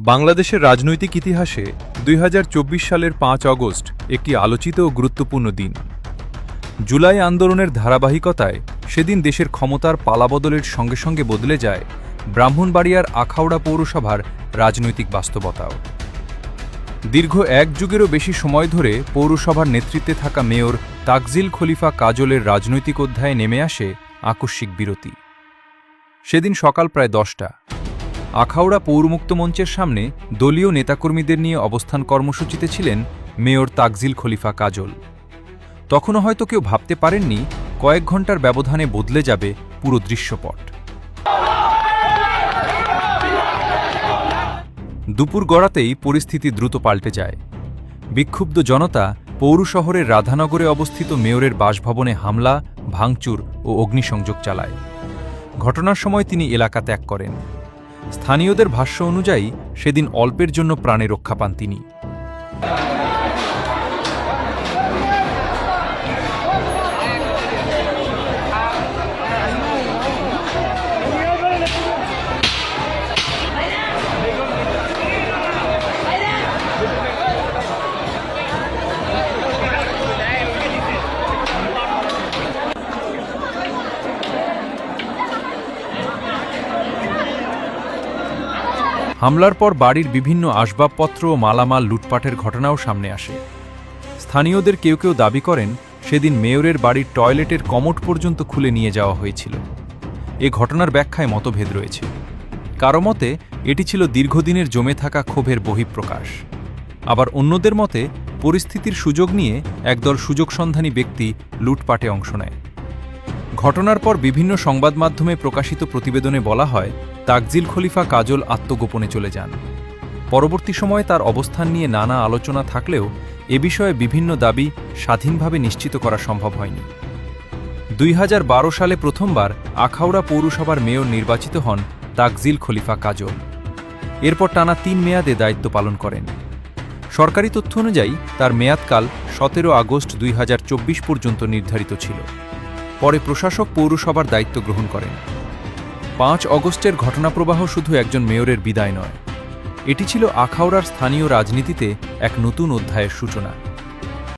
বাংলাদেশের রাজনৈতিক ইতিহাসে ২০২৪ সালের ৫ আগস্ট একটি আলোচিত ও গুরুত্বপূর্ণ দিন। জুলাই আন্দোলনের ধারাবাহিকতায় সেদিন দেশের ক্ষমতার পালাবদলের সঙ্গে সঙ্গে বদলে যায় ব্রাহ্মণবাড়িয়ার আখাউড়া পৌরসভার রাজনৈতিক বাস্তবতাও। দীর্ঘ এক যুগেরও বেশি সময় ধরে পৌরসভার নেতৃত্বে থাকা মেয়র তাকজিল খলিফা কাজলের রাজনৈতিক অধ্যায়ে নেমে আসে আকস্মিক বিরতি। সেদিন সকাল প্রায় ১০টা। আখাউড়া পৌরমুক্ত মঞ্চের সামনে দলীয় নেতাকর্মীদের নিয়ে অবস্থান কর্মসূচিতে ছিলেন মেয়র তাকজিল খলিফা কাজল। তখনও হয়তো কেউ ভাবতে পারেননি কয়েক ঘন্টার ব্যবধানে বদলে যাবে পুরো দৃশ্যপট। দুপুর গড়াতেই পরিস্থিতি দ্রুত পাল্টে যায়। বিক্ষুব্ধ জনতা পৌর শহরের রাধানগরে অবস্থিত মেয়রের বাসভবনে হামলা, ভাঙচুর ও অগ্নিসংযোগ চালায়। ঘটনার সময় তিনি এলাকা ত্যাগ করেন। স্থানীয়দের ভাষ্য অনুযায়ী সেদিন অল্পের জন্য প্রাণে রক্ষা পান তিনি। হামলার পর বাড়ির বিভিন্ন আসবাবপত্র ও মালামাল লুটপাটের ঘটনাও সামনে আসে। স্থানীয়দের কেউ কেউ দাবি করেন সেদিন মেয়রের বাড়ির টয়লেটের কমোড পর্যন্ত খুলে নিয়ে যাওয়া হয়েছিল। এ ঘটনার ব্যাখ্যায় মতভেদ রয়েছে। কারো মতে এটি ছিল দীর্ঘদিনের জমে থাকা ক্ষোভের বহিঃপ্রকাশ, আবার অন্যদের মতে পরিস্থিতির সুযোগ নিয়ে একদল সুযোগসন্ধানী ব্যক্তি লুটপাটে অংশ নেয়। ঘটনার পর বিভিন্ন সংবাদ মাধ্যমে প্রকাশিত প্রতিবেদনে বলা হয় তাকজিল খলিফা কাজল আত্মগোপনে চলে যান। পরবর্তী সময়ে তার অবস্থান নিয়ে নানা আলোচনা থাকলেও এ বিষয়ে বিভিন্ন দাবি স্বাধীনভাবে নিশ্চিত করা সম্ভব হয়নি। ২০১২ সালে প্রথমবার আখাউড়া পৌরসভার মেয়র নির্বাচিত হন তাকজিল খলিফা কাজল। এরপর টানা ৩ মেয়াদে দায়িত্ব পালন করেন। সরকারি তথ্য অনুযায়ী তার মেয়াদকাল ১৭ আগস্ট ২০২৪ পর্যন্ত নির্ধারিত ছিল। পরে প্রশাসক পৌরসভার দায়িত্ব গ্রহণ করেন। ৫ অগস্টের ঘটনাপ্রবাহ শুধু একজন মেয়রের বিদায় নয়, এটি ছিল আখাউড়ার স্থানীয় রাজনীতিতে এক নতুন অধ্যায়ের সূচনা।